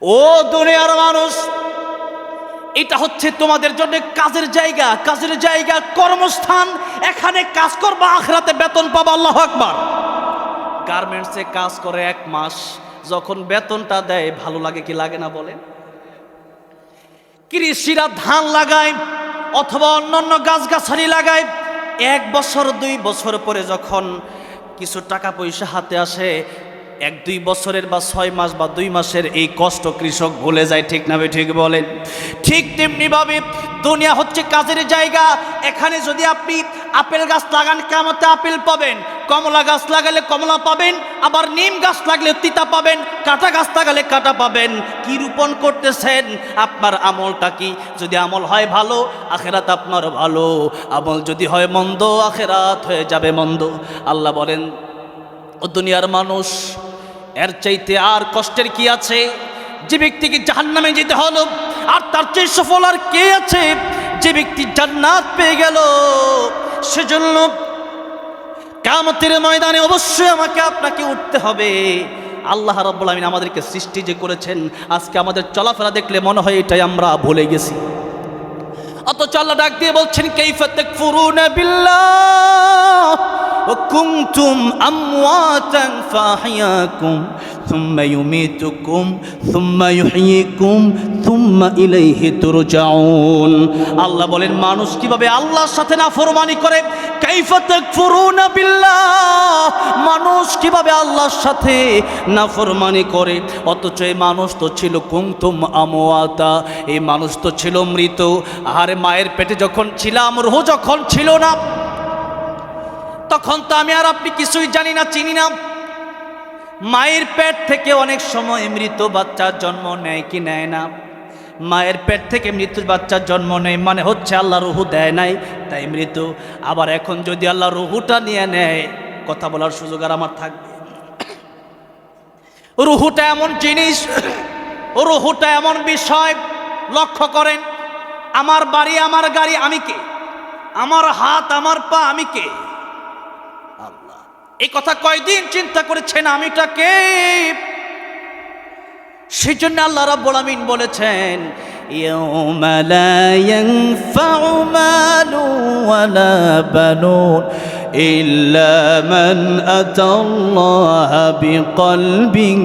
ও দুনিয়ার মানুষ, এটা হচ্ছে তোমাদের জন্য কাজের জায়গা, কর্মস্থান। এখানে কাজ করবা, আখিরাতে বেতন পাবা। আল্লাহু আকবার। গার্মেন্টসে কাজ করে 1 মাস, যখন বেতনটা দেয় ভালো লাগে কি লাগে না বলেন? কৃষিরা ধান লাগায় অথবা অন্যান্য গাছগাছালি লাগায়, 1 বছর 2 বছর পরে যখন কিছু টাকা পয়সা হাতে আসে, 1-2 বছরের বা 6 মাস বা 2 মাসের এই কষ্ট কৃষক ভুলে যায়। ঠিক না ঠিক বলেন? ঠিক তেমনি ভাবে দুনিয়া হচ্ছে কাজের জায়গা। এখানে যদি আপনি আপেল গাছ লাগান, কিয়ামতে আপেল পাবেন। কমলা গাছ লাগালে কমলা পাবেন, আবার নিম গাছ লাগলে তিতা পাবেন, কাঁটা গাছ লাগালে কাঁটা পাবেন। কি রোপণ করতেছেন? আপনার আমলটা কি? যদি আমল হয় ভালো, আখিরাত আপনার ভালো। আমল যদি হয় মন্দ, আখিরাত হয়ে যাবে মন্দ। আল্লাহ বলেন, ও দুনিয়ার মানুষ, এর চাইতে আর কষ্টের কি আছে? যে ব্যক্তিকে জাহান্নামে যেতে হলো, আর তার চেয়ে সফল আর কে আছে? যে ব্যক্তি জান্নাত পেয়ে গেল। সেজন্য কিয়ামতের ময়দানে অবশ্যই আমাকে আপনাকে উঠতে হবে। আল্লাহ রাব্বুল আমিন আমাদেরকে সৃষ্টি যে করেছেন, আজকে আমাদের চলাফেরা দেখলে মনে হয় এটাই আমরা ভুলে গেছি। অথচ আল্লাহ ডাক দিয়ে বলছেন, কাইফা তাকফুরুনা বিল্লাহ ওয়া কুনতুম আমওয়াতান ফাহিয়াকুম সুম্মা ইউমীতুকুম সুম্মা ইউহয়িকুম সুম্মা ইলাইহি তুরজাউন। আল্লাহ বলেন, মানুষ কিভাবে আল্লাহর সাথে নাফরমানি করে। কাইফা তাকফুরুনা বিল্লাহ, মানুষ কিভাবে আল্লাহর সাথে নাফরমানি করে। অথচ এই মানুষ তো ছিল কুনতুম আমওয়াতা, এই মানুষ তো ছিল মৃত। আর মায়ের পেটে যখন ছিলাম, রূহ যখন ছিল না, তখন তো আমি আর আপনি কিছুই জানি না, চিনি না। মায়ের পেট থেকে অনেক সময় মৃত বাচ্চার জন্ম নেয় কি নেয় না? মায়ের পেট থেকে মৃত্যুর বাচ্চার জন্ম নেয়, মানে হচ্ছে আল্লাহ রূহ দেয় নাই, তাই মৃত। আবার এখন যদি আল্লাহ রূহটা নিয়ে নেয়, কথা বলার সুযোগ আর আমার থাকবে? রূহটা এমন জিনিস, রূহটা এমন বিষয়। লক্ষ্য করেন, আমার বাড়ি, আমার গাড়ি, আমি কে? আমার হাত, আমার পা, আমি কে? আল্লাহ। এই কথা কয়দিন চিন্তা করেছেন আমিটা কে? সেই জন্য আল্লাহ রাব্বুল আমিন বলেছেন, ইয়াউমা লা ইয়ানফাউ মালু ওয়ালা বানুন ইল্লা মান আতাল্লাহা বিকলবিন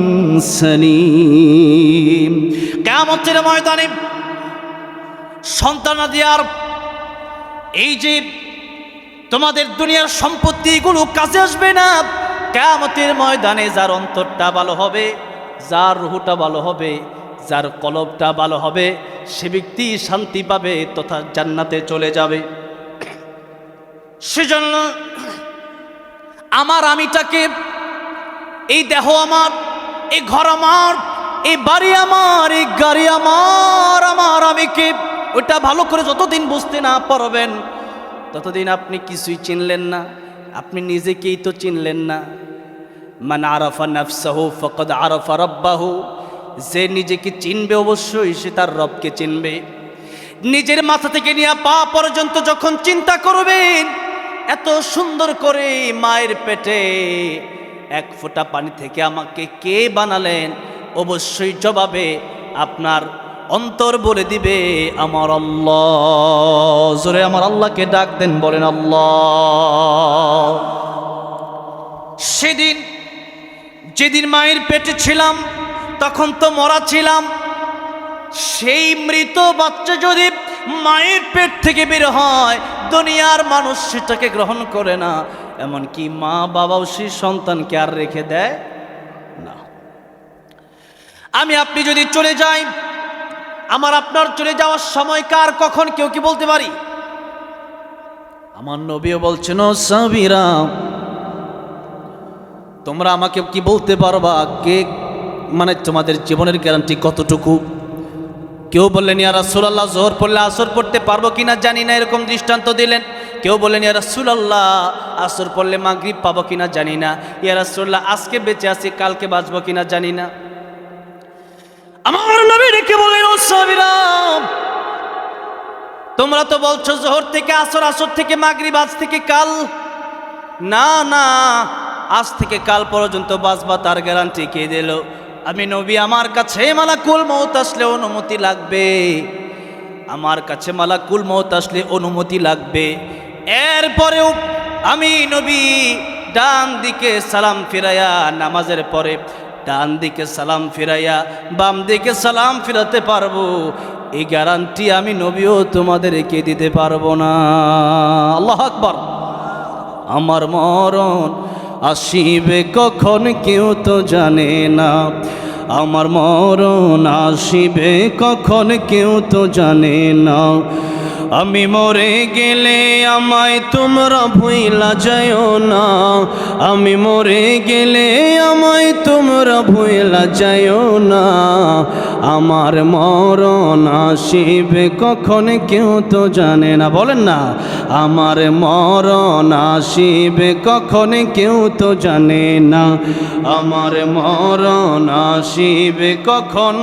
সালিম। কিয়ামতের ময়দানে সন্তানাদি আর এই যে তোমাদের দুনিয়ার সম্পত্তিগুলো কাজে আসবে না। কিয়ামতের ময়দানে যার অন্তরটা ভালো হবে, যার রূহটা ভালো হবে, যার কলবটা ভালো হবে, সে ব্যক্তি শান্তি পাবে তথা জান্নাতে চলে যাবে। সেজন্য আমার আমিটাকে, এই দেহ আমার, এই ঘর আমার, এই বাড়ি আমার, এই গাড়ি আমার, আমার আমিকে, ওটা ভালো করে যতদিন বুঝতে না পারবেন, ততদিন আপনি কিছুই চিনলেন না, আপনি নিজেকেই তো চিনলেন না। মান আরাফা নাফসাহু ফাকাদ আরাফা রাব্বাহু, যে নিজেকে চিনবে অবশ্যই সে তার রবকে চিনবে। নিজের মাথা থেকে নিয়ে পা পর্যন্ত যখন চিন্তা করবেন, এত সুন্দর করে মায়ের পেটে 1 ফোঁটা পানি থেকে আমাকে কে বানালেন, অবশ্যই জবাবে আপনার অন্তর বলে দিবে আমার আল্লাহ। জোরে আমার আল্লাহকে ডাক দেন, বলেন আল্লাহ। সেদিন যেদিন মায়ের পেটে ছিলাম, তখন তো মরা ছিলাম। সেই মৃত বাচ্চা যদি মায়ের পেট থেকে বের হয়, দুনিয়ার মানুষ সেটাকে গ্রহণ করে না। এমনকি মা বাবাও সেই সন্তানকে আর রেখে দেয় না। আমি আপনি যদি চলে যাই, আমার আপনার চলে যাওয়ার সময় কার কখন কেউ কি বলতে পারি? আমার নবীও বলছেন, ও সাহাবীরা, তোমরা আমাকে কি বলতে পারবা কে, মানে তোমাদের জীবনের গ্যারান্টি কতটুকু? কেউ বললেন, ইয়া রাসূলুল্লাহ, যোহর পড়লে আসর পড়তে পারবো কিনা জানি না, এরকম দৃষ্টান্ত দিলেন। কেউ বললেন, ইয়া রাসূলুল্লাহ, আসর পড়লে মাগরিব পাবো কিনা জানি না। ইয়া রাসূলুল্লাহ, আজকে বেঁচে আছি, কালকে বাঁচবো কিনা জানি না। আমার নবী ডেকে বলেন, ও সাহাবীরা, তোমরা তো বলছো যোহর থেকে আসর, আসর থেকে মাগরিব, আজ থেকে কাল। না না, আজ থেকে কাল পর্যন্ত বাঁচবা তার গ্যারান্টি কে দিল? আমি নবী, আমার কাছে মালাকুল মউত আসলে অনুমতি লাগবে, আমার কাছে মালাকুল মউত আসলে অনুমতি লাগবে। এরপরেও আমি নবী ডান দিকে সালাম ফিরাইয়া, নামাজের পরে ডান দিকে সালাম ফিরাইয়া বাম দিকে সালাম ফিরাতে পারবো, এই গ্যারান্টি আমি নবীও তোমাদেরকে দিতে পারবো না। আল্লাহু আকবার। আমার মরণ আসিবে কখন কেউ তো জানে না, আমার মরণ আসিবে কখন কেউ তো জানে না। আমি মরে গেলে আমায় তোমরা ভুইলা যাইও না, আমি মরে গেলে আমায় তোমরা ভুইলা যাইও না। আমার মরণ আসিবে কখন কেউ তো জানে না, বলেন না, আমার মরণ আসিবে কখন কেউ তো জানে না, আমার মরণ আসিবে কখন।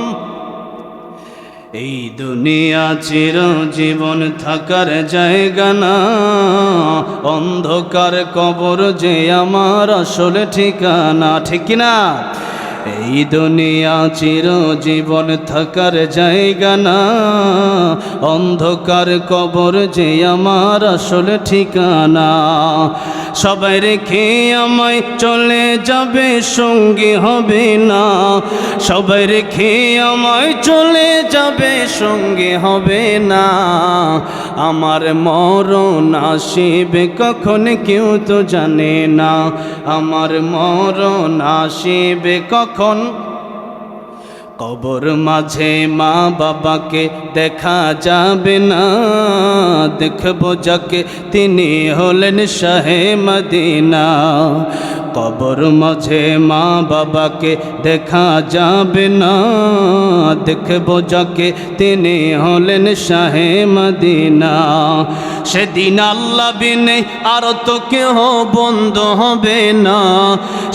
এই দুনিয়া চিরজীবন থাকার জায়গা না, অন্ধকার কবর যে আমার আসল ঠিকানা, ঠিক কিনা? এই দুনিয়া চিরজীবন থাকার জায়গা না, অন্ধকার কবর যে আমার আসল ঠিকানা। সবাই রেখে আমায় চলে যাবে, সঙ্গী হবে না, সবাই রেখে আমায় চলে যাবে, সঙ্গী হবে না। আমার মরণ আসিবে কখন কেউ তো জানে না, আমার মরণ আসিবে কখন। কবর মাঝে মা বাবাকে দেখা যাবে না, দেখব যাকে তিনি হলেন শাহে মদিনা। কবর মাঝে মা বাবাকে দেখা যাবে না, দেখব যাকে তিনি হলেন শাহে মদিনা। সেদিন আল্লাহ বিনে আর তো কেহ বন্ধু হবে না,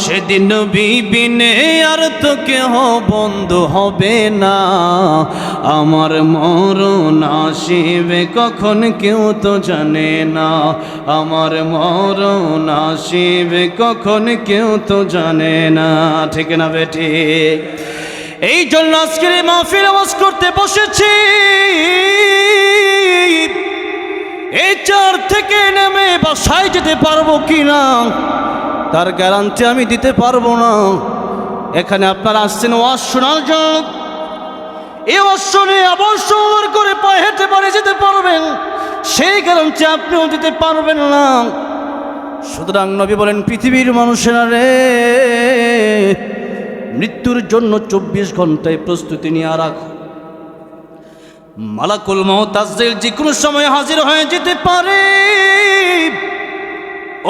সেদিন নবী বিনে আর তো কেহ বন্ধু হবে না। আমার মরণ আসিবে কখন কেউ তো জানে না, আমার মরণ আসিবে কখন কেউ তো জানে না, ঠিক না বেটি? এই জন্য আজকের এই মাহফিল আওয়াজ করতে বসেছি, এই চার থেকে নেমে বাসায় যেতে পারবো কিনা তার গ্যারান্টি আমি দিতে পারবো না। এখানে আপনারা আসছেন ওয়াজ শোনার জন্য, এই ওয়াজ শুনে আবার সুন্দর করে পায়ে হেঁটে পারে যেতে পারবেন, সেই গ্যারান্টি আপনিও দিতে পারবেন না। সুতরাং নবী বলেন, পৃথিবীর মানুষেরা রে, মৃত্যুর জন্য 24 ঘন্টায় প্রস্তুতি নিয়ে রাখো। মালাকুল মউত আজরাইল যে কোনো সময় হাজির হয়ে যেতে পারে।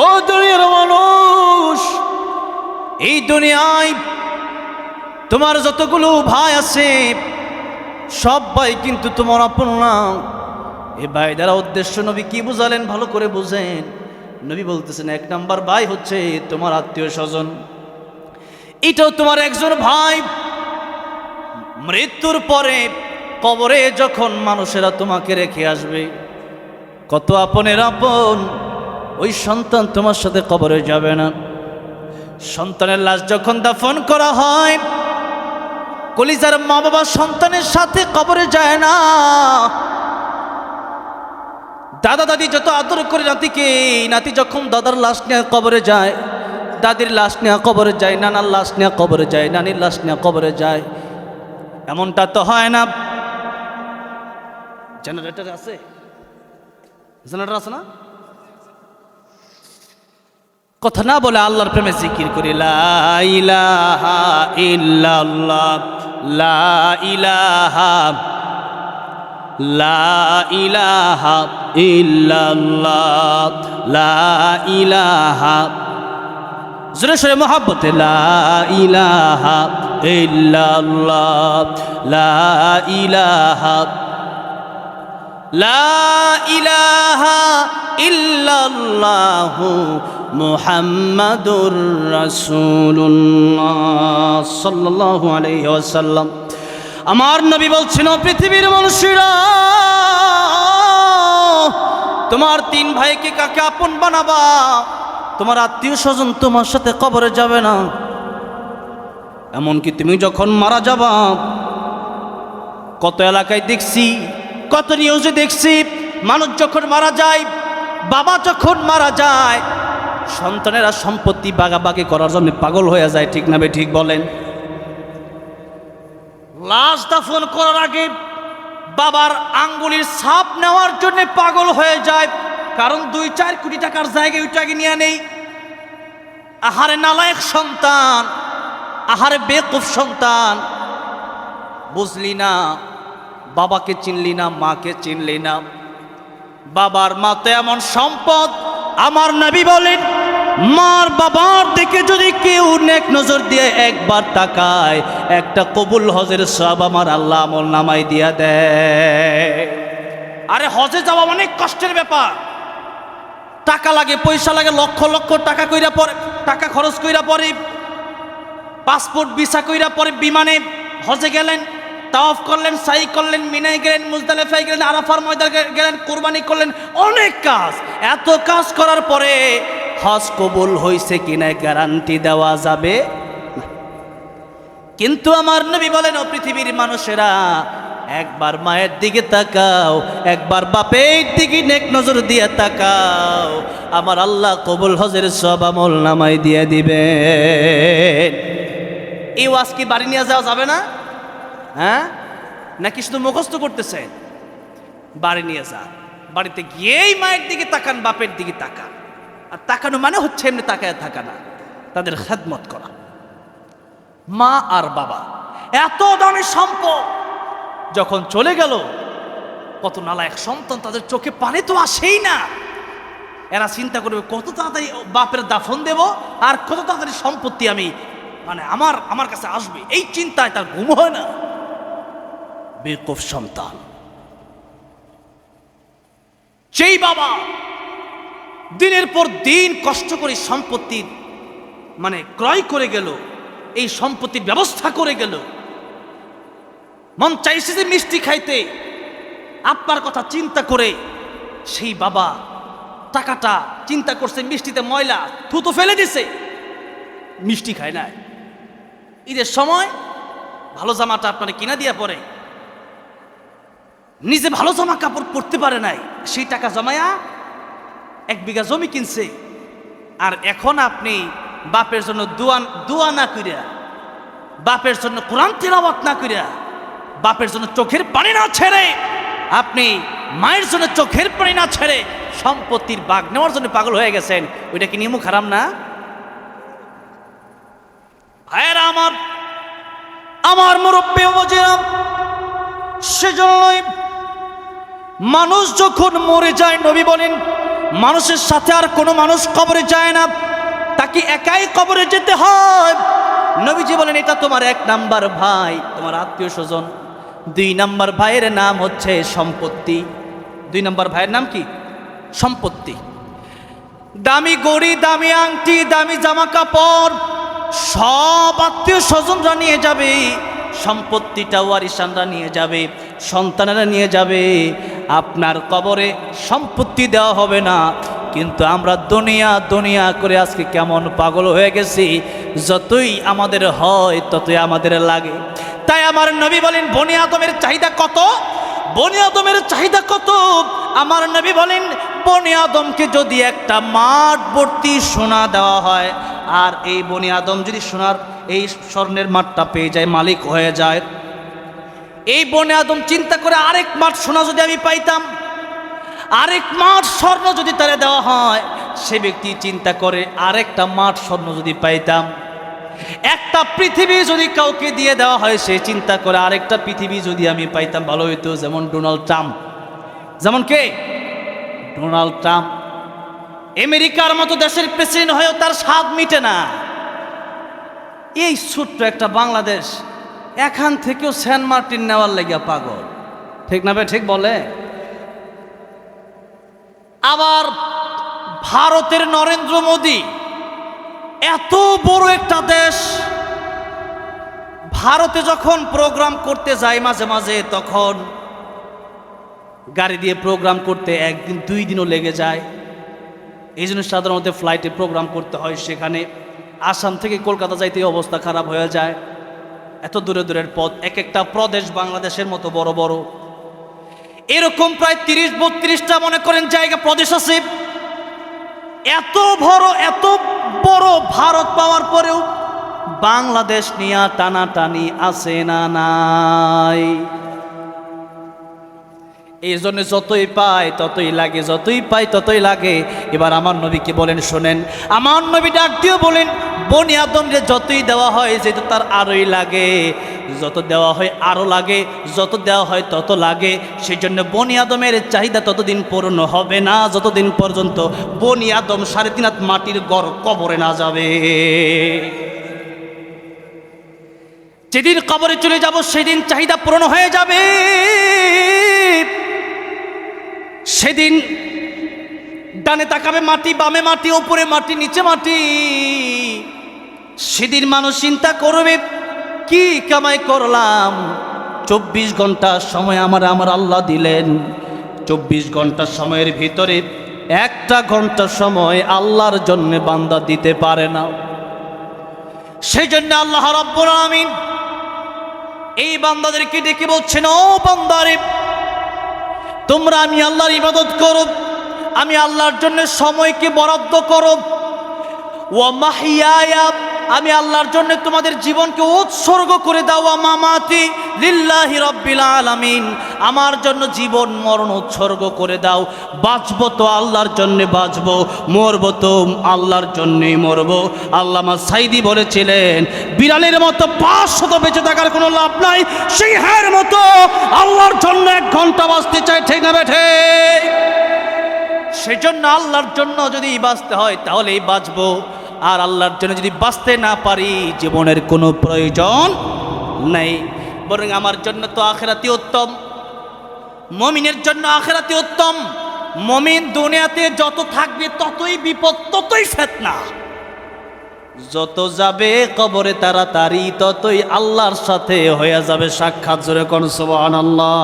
ও দুনিয়ার মানুষ, এই দুনিয়ায় তোমার যতগুলো ভাই আছে সব ভাই কিন্তু তোমার আপন না। এই ভাই দ্বারা উদ্দেশ্য নবী কি বুঝালেন ভালো করে বুঝেন। নবী বলতেছেন, 1 নাম্বার ভাই হচ্ছে তোমার আত্মীয় স্বজন, এটাও তোমার একজন ভাই। মৃত্যুর পরে কবরে যখন মানুষেরা তোমাকে রেখে আসবে, কত আপনের আপন ওই সন্তান তোমার সাথে কবরে যাবে না। সন্তানের লাশ যখন দাফন করা হয়, কলিজার মা বাবা সন্তানের সাথে কবরে যায় না। দাদা দাদি যত আদর করে নাতিকে, নাতি যখন দাদার লাশ নিয়ে কবরে যায়, দাদির লাশ নিয়ে কবরে যায়, নানার লাশ নিয়ে কবরে যায়, নানির লাশ নিয়ে কবরে যায়, এমনটা তো হয় না। জেনারেটর আছে, জেনারেটর আছে না? কথা না বলে আল্লাহর প্রেমে জিকির করি, লা ইলাহা ইল্লাল্লাহ, লা ইলাহা, লা ইলাহা ইল্লাল্লাহ, লা ইলাহা, জোরে সোরে মোহাব্বতে, লা ইলাহা ইল্লাল্লাহ, লা ইলাহা, লা ইলাহা ইল্লাল্লাহু মুহাম্মাদুর রাসূলুল্লাহ সাল্লাল্লাহু আলাইহি ওয়াসাল্লাম। আমার নবী বলছেন, পৃথিবীর মানুষেরা, তোমার 3 ভাইকে কাকে আপন বানাবা? তোমার আত্মীয় স্বজন তোমার সাথে কবরে যাবে না। এমনকি তুমি যখন মারা যাবা, কত এলাকায় দেখছি, কত নিউজে দেখছি, মানুষ যখন মারা যায়, বাবা যখন মারা যায়, সন্তানেরা সম্পত্তি বাগাবাগি করার জন্য পাগল হয়ে যায়। ঠিক না ঠিক বলেন? লাশ দাফন করার আগে বাবার আঙ্গুলির ছাপ নেওয়ার জন্য পাগল হয়ে যায়, কারণ 2-4 কোটি টাকার জায়গায় ওইটাকে নিয়ে নেই। আহারে নালায়েক সন্তান, আহারে বেকুফ সন্তান, বুঝলি না, বাবাকে চিনলি না, মাকে চিনলি না। বাবার মা তো এমন সম্পদ, আমার নবী বলেন, মার বাবার দিকে যদি কেউ নেক নজর দিয়ে একবার তাকায়, একটা কবুল হজের সওয়াব আমার আল্লাহ আমল নামায় দিয়া দেয়। আরে হজে যাওয়া অনেক কষ্টের ব্যাপার, টাকা লাগে, পয়সা লাগে, লক্ষ লক্ষ টাকা কইরা পরে, টাকা খরচ কইরা পরে, পাসপোর্ট ভিসা কইরা পরে বিমানে হজে গেলেন, তাওয়াফ করলেন, সাই করলেন, মিনায় গেলেন, মুজদালিফায় গেলেন, আরাফার ময়দানে গেলেন, কুরবানি করলেন, অনেক কাজ। এত কাজ করার পরে হজ কবুল হইছে কিনা গ্যারান্টি দেওয়া যাবে না। কিন্তু আমার নবী বলেন, ও পৃথিবীর মানুষেরা, একবার মায়ের দিকে তাকাও, একবার বাপের দিকে নেক নজর দিয়ে তাকাও, আমার আল্লাহ কবুল হজের সওয়াব আমল নামায় দিয়ে দিবেন। এই ওয়াজ কি বাড়ি নিয়ে যাওয়া যাবে না? হ্যাঁ, নাকি শুধু মুখস্থ করতেছে? বাড়ি নিয়ে যা, বাড়িতে গিয়েই মায়ের দিকে তাকান, বাপের দিকে তাকান। আর তাকানো মানে হচ্ছে এমনি তাকায় থাকা না, তাদের খেদমত করা। মা আর বাবা এত দামি সম্পদ, যখন চলে গেল, কত নালায়েক সন্তান, তাদের চোখে পানি তো আসেই না। এরা চিন্তা করবে কত তাড়াতাড়ি বাপের দাফন দেব, আর কত তাড়াতাড়ি সম্পত্তি আমি মানে আমার কাছে আসবে, এই চিন্তায় তার ঘুম হয় না। বেকুফ সন্তান। যেই বাবা দিনের পর দিন কষ্ট করে সম্পত্তির মানে ক্রয় করে গেল, এই সম্পত্তির ব্যবস্থা করে গেল, মন চাইছে যে মিষ্টি খাইতে, আপনার কথা চিন্তা করে সেই বাবা টাকাটা চিন্তা করছে, মিষ্টিতে ময়লা থুতু ফেলে দিছে, মিষ্টি খায় না। ঈদের সময় ভালো জামাটা আপনারা কিনা দিয়া পরে, নিজে ভালো জামা কাপড় পরতে পারে নাই, সেই টাকা জমায়া 1 বিঘা জমি কিনছে। আর এখন আপনি বাপের জন্য দোয়া না কইরা, বাপের জন্য কোরআন তিলাওয়াত না কইরা, বাপের জন্য চোখের পানি না ছেড়ে, আপনি মায়ের জন্য চোখের পানি না ছেড়ে সম্পত্তির ভাগ নেওয়ার জন্য পাগল হয়ে গেছেন। ওইটা কি নিয়ম খারাপ না? ভাইয়েরা আমার মুরব্বী বাবাজিরা, সেজন্যই মানুষ যখন মরে যায়, নবী বলেন, মানুষের সাথে আর কোনো মানুষ কবরে যায় না, তাকে একাই কবরে যেতে হয়। নবীজি বলেন, এটা তোমার 1 নাম্বার ভাই, তোমার আত্মীয় স্বজন। 2 নাম্বার ভাইয়ের নাম হচ্ছে সম্পত্তি। 2 নাম্বার ভাইয়ের নাম কি? সম্পত্তি। দামি গড়ি, দামি আংটি, দামি জামা কাপড় সব আত্মীয় স্বজনরা নিয়ে যাবে, সম্পত্তিটা ওয়ারিসানরা নিয়ে যাবে, সন্তানেরা নিয়ে যাবে। আপনার কবরে সম্পত্তি দেওয়া হবে না। কিন্তু আমরা দুনিয়া করে আজকে কেমন পাগল হয়ে গেছি, যতই আমাদের হয় ততই আমাদের লাগে। তাই আমার নবী বলেন, বনি আদমের চাহিদা কত? বনি আদমের চাহিদা কত? আমার নবী বলেন, বনি আদমকে যদি একটা মাঠ ভর্তি সোনা দেওয়া হয়, আর এই বনি আদম যদি সোনার এই স্বর্ণের মাঠটা পেয়ে যায়, মালিক হয়ে যায়, এই বনি আদম চিন্তা করে আরেক মাঠ সোনা যদি আমি পাইতাম, আরেক মাঠ স্বর্ণ যদি তারা দেওয়া হয়, সে ব্যক্তি চিন্তা করে আরেকটা মাঠ স্বর্ণ যদি পাইতাম। একটা পৃথিবী যদি কাউকে দিয়ে দেওয়া হয়, সে চিন্তা করে আরেকটা পৃথিবী যদি আমি পাইতাম ভালো হইতো। যেমন ডোনাল্ড ট্রাম্প, যেমন কে? ডোনাল্ড ট্রাম্প আমেরিকার মতো দেশের প্রেসিডেন্ট হয়েও তার স্বাদ মিটে না। এই ছোট্ট একটা বাংলাদেশ, এখান থেকেও সেন্ট মার্টিন নেওয়ার লেগে পাগল। ঠিক না ভাই? ঠিক বলে। আবার ভারতের নরেন্দ্র মোদী, এত বড় একটা দেশ, ভারতে যখন প্রোগ্রাম করতে যায় মাঝে মাঝে, তখন গাড়ি দিয়ে প্রোগ্রাম করতে 1 দিন 2 দিনও লেগে যায়। এই জন্য সাধারণত ফ্লাইটে প্রোগ্রাম করতে হয়। সেখানে আসাম থেকে কলকাতা যাইতে অবস্থা খারাপ হয়ে যায়। এত দূরে দূরের পথ, এক একটা প্রদেশ বাংলাদেশের মতো বড় বড়, এরকম প্রায় 30-32টা মনে করেন জায়গা প্রদেশ আছে। এত বড় ভারত পাওয়ার পরেও বাংলাদেশ নিয়ে টানাটানি আছে না নাই? এই জন্য যতই পাই ততই লাগে, যতই পাই ততই লাগে। এবার আমার নবীকে বলেন, শোনেন, আমার নবী ডাক দিয়ে বলেন, বনি আদমরে যতই দেওয়া হয় যেহেতু তার আরোই লাগে, যত দেওয়া হয় আরো লাগে, যত দেওয়া হয় তত লাগে। সেই জন্য বনি আদমের চাহিদা ততদিন পূর্ণ হবে না যতদিন পর্যন্ত বনি আদম 3.5 হাত মাটির গড় কবরে না যাবে। যেদিন কবরে চলে যাব সেদিন চাহিদা পূরণ হয়ে যাবে। সেদিন ডানে তাকাবে মাটি, বামে মাটি, উপরে মাটি, নিচে মাটি। সেদিন মানুষ চিন্তা করবে, কি কামাই করলাম? 24 ঘন্টা সময় আমার আল্লাহ দিলেন। 24 ঘন্টা সময়ের ভিতরে 1টা ঘন্টা সময় আল্লাহর জন্য বান্দা দিতে পারে না। সেই জন্য আল্লাহ রাব্বুল আলামিন এই বান্দাদেরকে ডেকে বলছেন, ও বান্দারে, তোমরা আমি আল্লাহর ইবাদত করো, আমি আল্লাহর জন্য সময়কে বরাদ্দ করো। ওয়া মাহইয়ায়া, আমি আল্লাহর জন্য তোমাদের জীবনকে উৎসর্গ করে দাও। ওয়া মামাতি লিল্লাহি রাব্বিল আলামিন, আমার জন্য জীবন মরণ উৎসর্গ করে দাও। বাঁচবো তো আল্লাহর জন্য বাঁচবো, মরবো তো আল্লাহর জন্যই মরবো। আল্লামা সাইদি বলেছিলেন, বিড়ালের মতো 500 বেঁচে থাকার কোনো লাভ নাই, সিংহের মতো আল্লাহর জন্য 1 ঘন্টা বাঁচতে চাই, ঠিক না বেঠে? সেজন্য আল্লাহর জন্য যদি বাঁচতে হয় তাহলেই বাঁচবো, আর আল্লাহর জন্য যদি বাঁচতে না পারি জীবনের কোনো প্রয়োজন নাই। বরং আমার জন্য তো আখিরাতই উত্তম, মুমিনের জন্য আখিরাতই উত্তম। মুমিন দুনিয়াতে যত থাকবে ততই বিপদ, ততই ফিতনা। যত যাবে কবরে তাড়াতাড়ি ততই আল্লাহর সাথে হয়ে যাবে সাক্ষাৎ। জোরে কোন সুবহানাল্লাহ।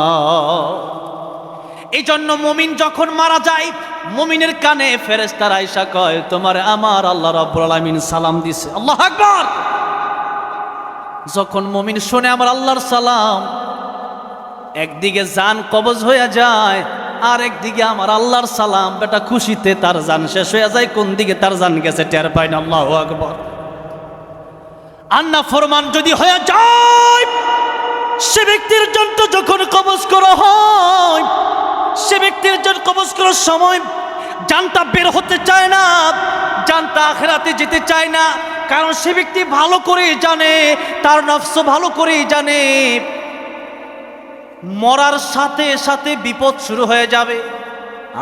এই জন্য মুমিন যখন মারা যায়, মুমিনের কানে ফেরেশতারা আইসা কয়, তোমার আমার আল্লাহ রাব্বুল আলামিন সালাম দিছে। আল্লাহু আকবার। যখন মুমিন শুনে আমার আল্লাহর সালাম, একদিকে জান কবজ হয়ে যায়, আর একদিকে আমার আল্লাহর সালাম, বেটা খুশিতে তার জান শেষ হয়ে যায়। কোন দিকে তার জান গেছে টের পায় না। আল্লাহু আকবার। আন্না ফরমান যদি হয়ে যায়, সে ব্যক্তির জন্য যখন কবজ করা হয়, সে ব্যক্তির জন্য কবজ করার সময় জানটা বের হতে চায় না, জানটা আখিরাতে যেতে চায় না। কারণ সে ব্যক্তি ভালো করেই জানে, তার নফস ভালো করেই জানে মরার সাথে সাথে বিপদ শুরু হয়ে যাবে।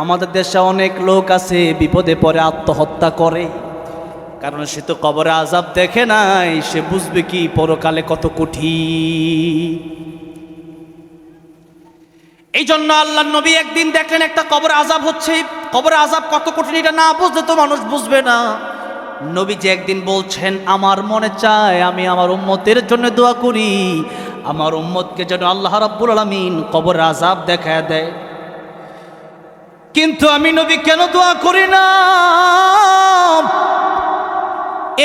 আমাদের দেশে অনেক লোক আছে বিপদে পড়ে আত্মহত্যা করে, কারণ সে তো কবরে আযাব দেখে নাই, সে বুঝবে কি পরকালে কত কঠিন। এই জন্য আল্লাহর নবী একদিন দেখলেন একটা কবরে আযাব হচ্ছে। কবরে আযাব কত কঠিন এটা না বুঝলে তো মানুষ বুঝবে না। নবীজি একদিন বলছেন, আমার মনে চায় আমি আমার উম্মতের জন্য দোয়া করি, আমার উম্মতকে যেন আল্লাহ রাব্বুল আলামিন কবরে আযাব দেখায় দেয়। কিন্তু আমি নবী কেন দোয়া করি না?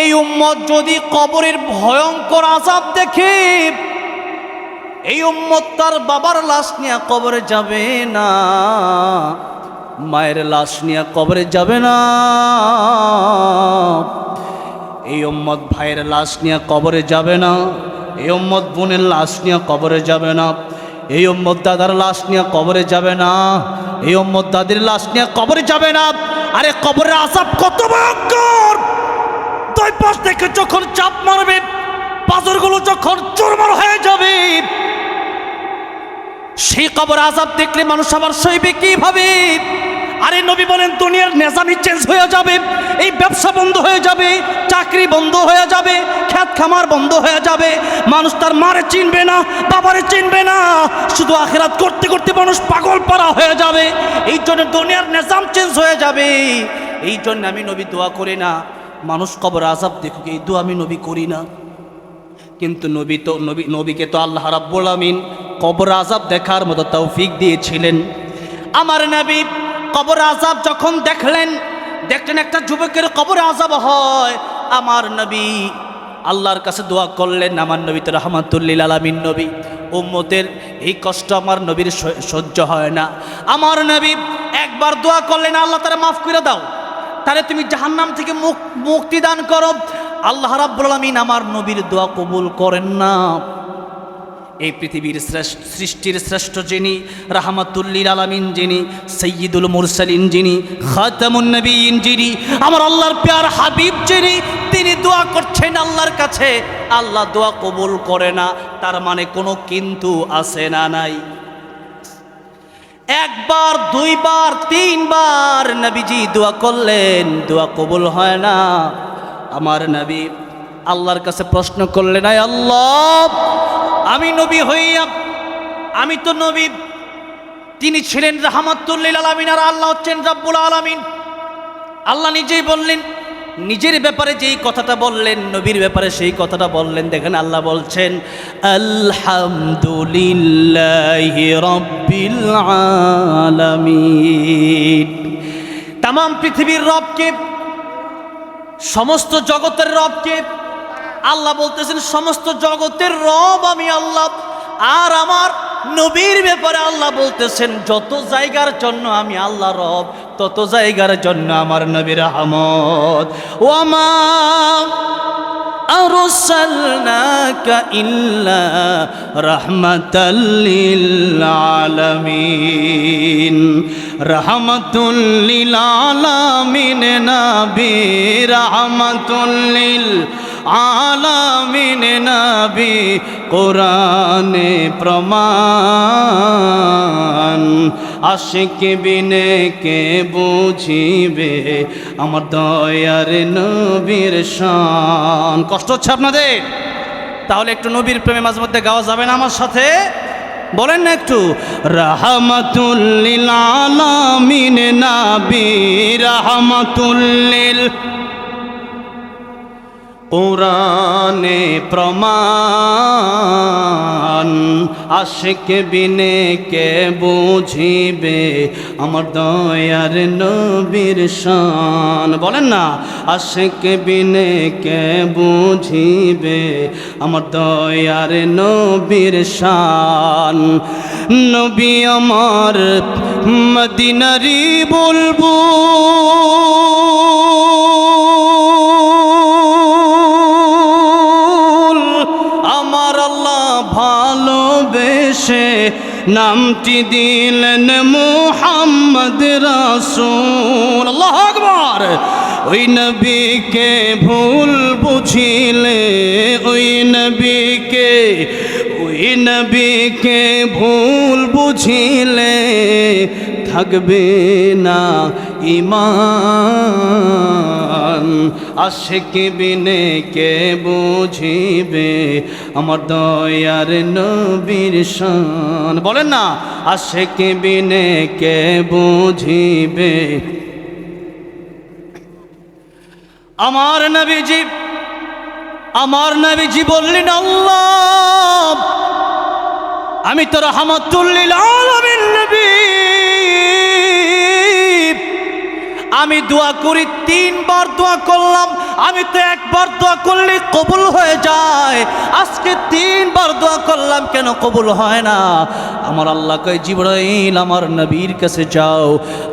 এই উম্মত যদি কবরের ভয়ঙ্কর আযাব দেখে, এই উম্মত তার বাবার লাশ নিয়ে কবরে যাবে না, মায়ের লাশ নিয়ে কবরে যাবে না, এই উম্মত ভাইয়ের লাশ নিয়ে কবরে যাবে না, এই উম্মত বোনের লাশ নিয়ে কবরে যাবে না, এই উম্মত দাদার লাশ নিয়ে কবরে যাবে না, এই উম্মত দাদির লাশ নিয়ে কবরে যাবে না। আরে কবরের আযাব কত ভয়ঙ্কর! 2 পাশ থেকে যখন চাপ মারবে, পাথরগুলো যখন চুরমার হয়ে যাবে, সেই কবর আযাব দেখলে মানুষ আবার সইবে কিভাবে? আরে নবী বলেন, দুনিয়ার নিজামই চেঞ্জ হয়ে যাবে, এই ব্যবসা বন্ধ হয়ে যাবে, চাকরি বন্ধ হয়ে যাবে, খেত খামার বন্ধ হয়ে যাবে, মানুষ তার মারে চিনবে না, বাবারে চিনবে না, শুধু আখিরাত করতে করতে মানুষ পাগল পারা হয়ে যাবে। এই জন্য দুনিয়ার নিজাম চেঞ্জ হয়ে যাবে। এই জন্য আমি নবী দোয়া করি না মানুষ কবর আযাব দেখুক, এই দোয়া আমি নবী করি না। কিন্তু নবীকে তো আল্লাহ রাব্বুল আলামিন কবর আযাব দেখার মতো তৌফিক দিয়েছিলেন। আমার নবী কবর আযাব যখন দেখলেন একটা যুবকের কবর আযাব হয়, আমার নবী আল্লাহর কাছে দোয়া করলেন, আমার নবী তো রাহমাতুল লিল আলামিন নবী, উম্মতের এই কষ্ট আমার নবীর সহ্য হয় না। আমার নবী একবার দোয়া করলেন, আল্লাহ তারা মাফ করে দাও, তাহলে তুমি জাহান্নাম থেকে মুক্তি দান করো। আল্লাহ রাব্বুল আলামিন আমার নবীর দোয়া কবুল করেন না। এই পৃথিবীর সৃষ্টির শ্রেষ্ঠ যিনি, রাহমাতুল লিল আলামিন যিনি, সাইয়্যিদুল মুরসালিন যিনি, খাতামুন নবিয়্যিন যিনি, আমার আল্লাহর প্যার হাবিব যিনি, তিনি দোয়া করছেন আল্লাহর কাছে, আল্লাহ দোয়া কবুল করে না, তার মানে কোনো কিন্তু আছে না নাই? একবার, দুইবার, তিনবার নবীজি দোয়া করলেন, দোয়া কবুল হয় না। আমার নবী আল্লাহর কাছে প্রশ্ন করলেন, আয় আল্লাহ, আমি নবী হইয়া, আমি তো নবী, তিনি ছিলেন রাহমাতুল লিল আলামিন আর আল্লাহ হচ্ছেন রাব্বুল আলামিন। আল্লাহ নিজেই বললেন, নিজের ব্যাপারে যেই কথাটা বললেন, নবীর ব্যাপারে সেই কথাটা বললেন। দেখেন আল্লাহ বলছেন, আলহামদুলিল্লাহি রাব্বিল আলামিন। তামাম পৃথিবীর রবকে, সমস্ত জগতের রবকে আল্লাহ বলতেছেন, সমস্ত জগতের রব আমি আল্লাহ। আর আমার নবীর ব্যাপারে আল্লাহ বলতেছেন, যত জায়গার জন্য আমি আল্লাহ রব, তত জায়গার জন্য আমার নবী রহমত। ওয়ামা আরসালনাকা ইল্লা রাহমাতাল লিল আলামিন। রাহমাতুল লিল আলামিন নবী, রাহমাতুল লিল আলামিন নবী, কোরআনে প্রমাণ। আশিক বিনে কে বুঝিবে আমার দয়ার নবীর শান। কষ্ট হচ্ছে আপনাদের? তাহলে একটু নবীর প্রেমে মাঝে মধ্যে গাওয়া যাবে না আমার সাথে? বলেন না একটু, রাহমাতুল লিল আলামিন নবী, রাহমাতুল লিল, কোরআনে প্রমাণ। আশিক বিনে কে বুঝিবে আমার দয়ার নবীর শান। বলেন না, আশিক বিনে কে বুঝিবে আমার দয়ার নবীর শান। নবী আমার মদিনারি বলবো, ভালোবেসে নামটি দিলেন মুহাম্মদ রাসূল। আল্লাহু আকবার। ওই নবীকে ভুল বুঝিলে, ওই নবীকে ভুল বুঝিলে থাকবে না ঈমান। আশিক বিনে কে বুঝিবে আমার দয়ার নবীর শান। বলেন না, আশিক বিনে কে বুঝিবে আমার নবীজি। আমার নবীজি বললেন, আল্লাহ, আমি তো রাহমাতুল লিল আলামিন নবী, আমি দোয়া করি, তিনবার দোয়া করলাম, আমি তো একবার দোয়া করলে কবুল হয়ে যায়, আজকে তিনবার দোয়া করলাম, কেন কবুল হয় না? আমার আল্লাহ কয়, জিবরাইল আমার নবীর কাছে যাও,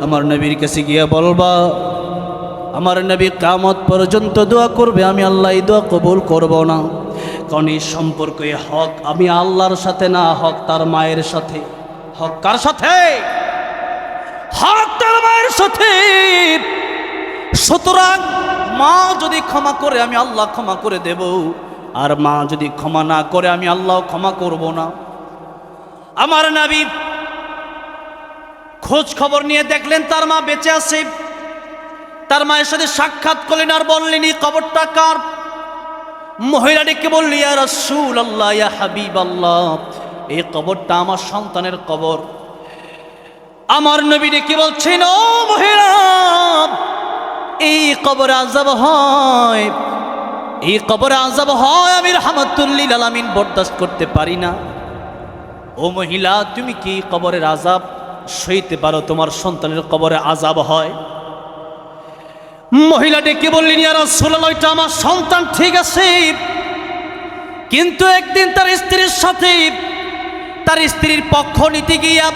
আমার নবীর কাছে গিয়ে বলবা আমার নবী কিয়ামত পর্যন্ত দোয়া করবে, আমি আল্লাহ এই দোয়া কবুল করব না। কারণ এই সম্পর্ক, এই হক আমি আল্লাহর সাথে না, হক তার মায়ের সাথে। হক কার সাথে? হক তার মায়ের সাথে। সুতরাং মা যদি ক্ষমা করে, আমি আল্লাহ ক্ষমা করে দেব, আর মা যদি ক্ষমা না করে, আমি আল্লাহ ক্ষমা করব না। আমার নবী খোঁজ খবর নিয়ে দেখলেন তার মা বেঁচে আছে। তার মায়ের সাথে সাক্ষাৎ করলেন আর বললেন, এই কবরটা কার? মহিলা ডেকে বলল, ইয়া রাসূলুল্লাহ, ইয়া হাবিবাল্লাহ, এই কবরটা আমার সন্তানের কবর। আমার নবী ডেকে বলছেন, ও মহিলা, এই কবরে আযাব হয়, এই কবরে আযাব হয়, আমি রাহমাতুল লিল আলামিন বরদাস্ত করতে পারি না। ও মহিলা, তুমি কি কবরের আযাব সইতে পারো? তোমার সন্তানের কবরে আযাব হয়। মহিলা ডেকে বললেন, ইয়া রাসূলুল্লাহ, এটা আমার সন্তান ঠিক আছে, কিন্তু একদিন তার স্ত্রীর সাথে তার স্ত্রীর পক্ষ নিতে গিয়া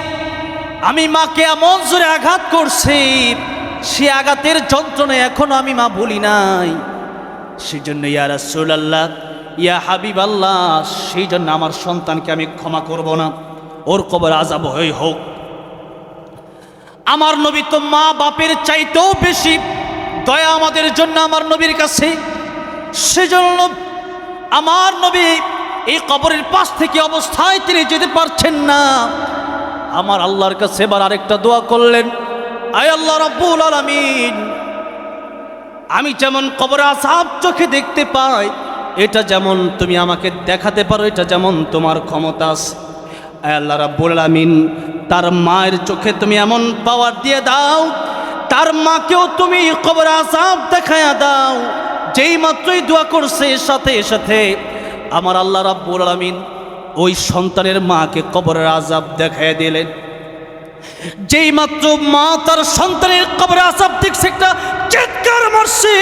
আমি মাকে এমন জোরে আঘাত করছি, সে আঘাতের যন্ত্রণা এখনো আমি মা ভুলি নাই। সেজন্য ইয়া রাসূলুল্লাহ, ইয়া হাবিবাল্লাহ, সেই জন্য আমার সন্তানকে আমি ক্ষমা করব না, ওর কবর আযাব হই হোক। আমার নবী তো মা বাপের চাইতেও বেশি দয়া আমাদের জন্য আমার নবীর কাছে। সেজন্য আমার নবী এই কবরের পাশ থেকে অবস্থায় তিনি যেতে পারছেন না, আমার আল্লাহর কাছে এবার আরেকটা দোয়া করলেন, আয় আল্লাহ রাব্বুল আলামিন, আমি যেমন কবরে আযাব চোখে দেখতে পাই, এটা যেমন তুমি আমাকে দেখাতে পারো, এটা যেমন তোমার ক্ষমতা আছে। আয় আল্লাহ রাব্বুল আলামিন, তার মায়ের চোখে তুমি এমন পাওয়ার দিয়ে দাও, তার মাকেও তুমি কবরে আযাব দেখায়া দাও। যেই মাত্রই দোয়া করছে, সাথে সাথে আমার আল্লাহ রাব্বুল আলামিন ওই সন্তানের মাকে কবরের আযাব দেখায় দিলেন। যেই মাত্র মা তার সন্তানের কবরে আযাব দেখছে, একটা চিৎকার মারছে,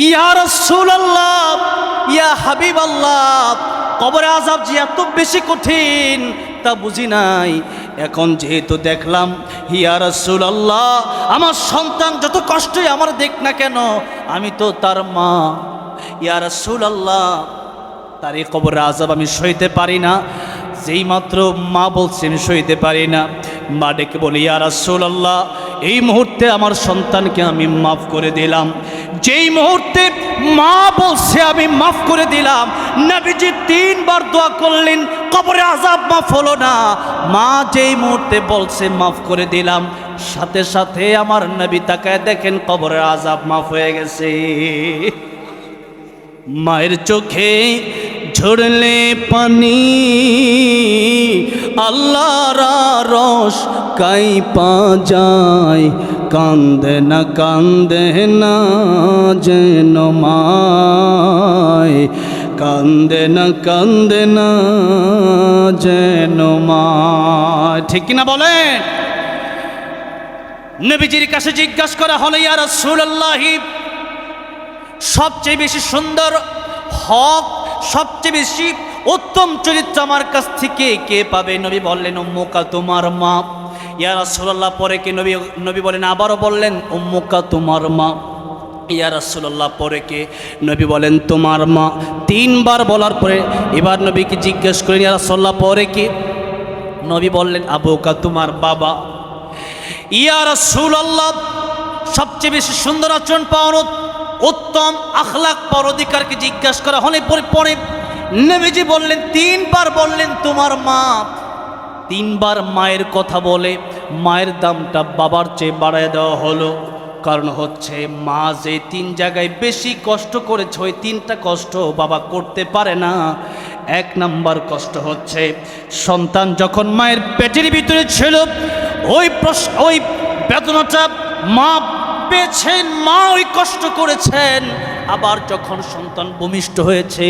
ইয়া রাসূলুল্লাহ, ইয়া হাবিবাল্লাহ, কবরে আযাব যে এত বেশি কঠিন তা বুঝি নাই। এখন যেহেতু দেখলাম, ইয়া রাসূলুল্লাহ, আমার সন্তান যত কষ্টই আমার দেখ না কেন, আমি তো তার মা। ইয়া রাসূলুল্লাহ, তার এই কবরে আযাব আমি সইতে পারি না। যেই মাত্র মা বলছে আমি সইতে পারি না, মা ডেকে বলি, ইয়া রাসূলুল্লাহ, এই মুহূর্তে আমার সন্তানকে আমি মাফ করে দিলাম। যেই মুহূর্তে মা বলছে আমি মাফ করে দিলাম, নবীজি 3 বার দোয়া করলেন, কবরে আযাব মাফ হলো না। মা যেই মুহূর্তে বলছে মাফ করে দিলাম, সাথে সাথে আমার নবী তাকায় দেখেন কবরের আযাব মাফ হয়ে গেছে। মায়ের চোখে ঝরলে পানি, আল্লাহর রস কাইপা যায়, কান্দে না যেন মায়, কান্দে না যেন মায়। ঠিক কিনা বলেন? নবীজির কাছে জিজ্ঞাসা করা হলো, ইয়া রাসূলুল্লাহ, সবচেয়ে বেশি সুন্দর হক, সবচেয়ে বেশি উত্তম চরিত্র আমার কাছ থেকে কে পাবে? নবী বললেন, উম্মুকা, তোমার মা। ইয়া রাসূলুল্লাহ, পরে কে? নবী বলেন, আবারও বললেন, উম্মুকা, তোমার মা। ইয়া রাসূলুল্লাহ, পরে কে? নবী বলেন, তোমার মা। 3 বার বলার পরে এবার নবীকে জিজ্ঞেস করেন, ইয়া রাসূলুল্লাহ, পরে কে? নবী বললেন, আবুকা, তোমার বাবা। ইয়া রাসূলুল্লাহ, সবচেয়ে বেশি সুন্দর আচরণ পাওয়ার, উত্তম আখলাক পাওয়ার অধিকারকে জিজ্ঞাসা করা হলে পরে নবীজি বললেন, 3 বার বললেন তোমার মা। 3 বার মায়ের কথা বলে মায়ের দামটা বাবার চেয়ে বাড়ায় দেওয়া হলো। কারণ হচ্ছে, মা যে 3 জায়গায় বেশি কষ্ট করেছে, ওই 3টা কষ্ট বাবা করতে পারে না। 1 নাম্বার কষ্ট হচ্ছে, সন্তান যখন মায়ের পেটের ভিতরে ছিল, ওই বেদনাটা মা পেয়েছেন, মা ওই কষ্ট করেছেন। আবার যখন সন্তান ভূমিষ্ঠ হয়েছে,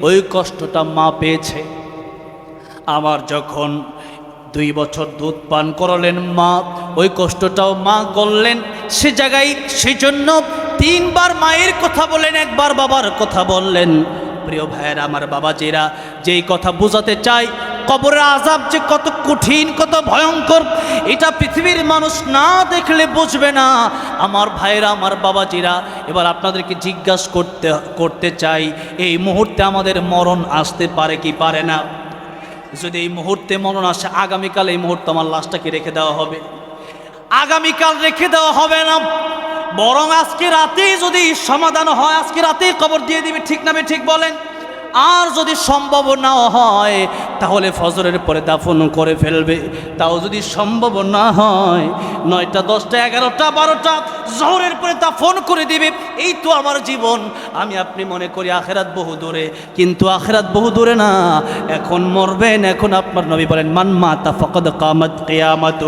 ওই কষ্টটা মা পেয়েছে। আবার যখন 2 বছর দুধ পান করালেন মা, ওই কষ্টটাও মা করলেন। সে জায়গায় সেজন্য 3 বার মায়ের কথা বলেন, 1 বার বাবার কথা বললেন। প্রিয় ভাইয়েরা, আমার বাবাজিরা, যেই কথা বোঝাতে চাই, কবরের আযাব যে কত কঠিন, কত ভয়ঙ্কর, এটা পৃথিবীর মানুষ না দেখলে বুঝবে না। আমার ভাইরা, আমার বাবাজিরা, এবার আপনাদেরকে জিজ্ঞাসা করতে চাই, এই মুহূর্তে আমাদের মরণ আসতে পারে কি পারে না? যদি এই মুহূর্তে মরণ আসে, আগামীকাল এই মুহূর্তে আমার লাশটাকে রেখে দেওয়া হবে? আগামীকাল রেখে দেওয়া হবে না, বরং আজকে রাতেই যদি সমাধান হয়, আজকে রাতেই কবর দিয়ে দিবে। ঠিক না? ঠিক বলেন? আর যদি সম্ভব না হয়, তাহলে ফজরের পরে দাফন করে ফেলবে। তাও যদি সম্ভব না হয়, 9টা, 10টা, 11টা, 12টা জোহরের পরে দাফন করে দিবে। এই তো আমার জীবন। আমি আপনি মনে করি আখিরাত বহু দূরে, কিন্তু আখিরাত বহু দূরে না। এখন মরবেন। এখন আপনার নবী বলেন, মান মাতা ফাকাদ কামাত কিয়ামাতু।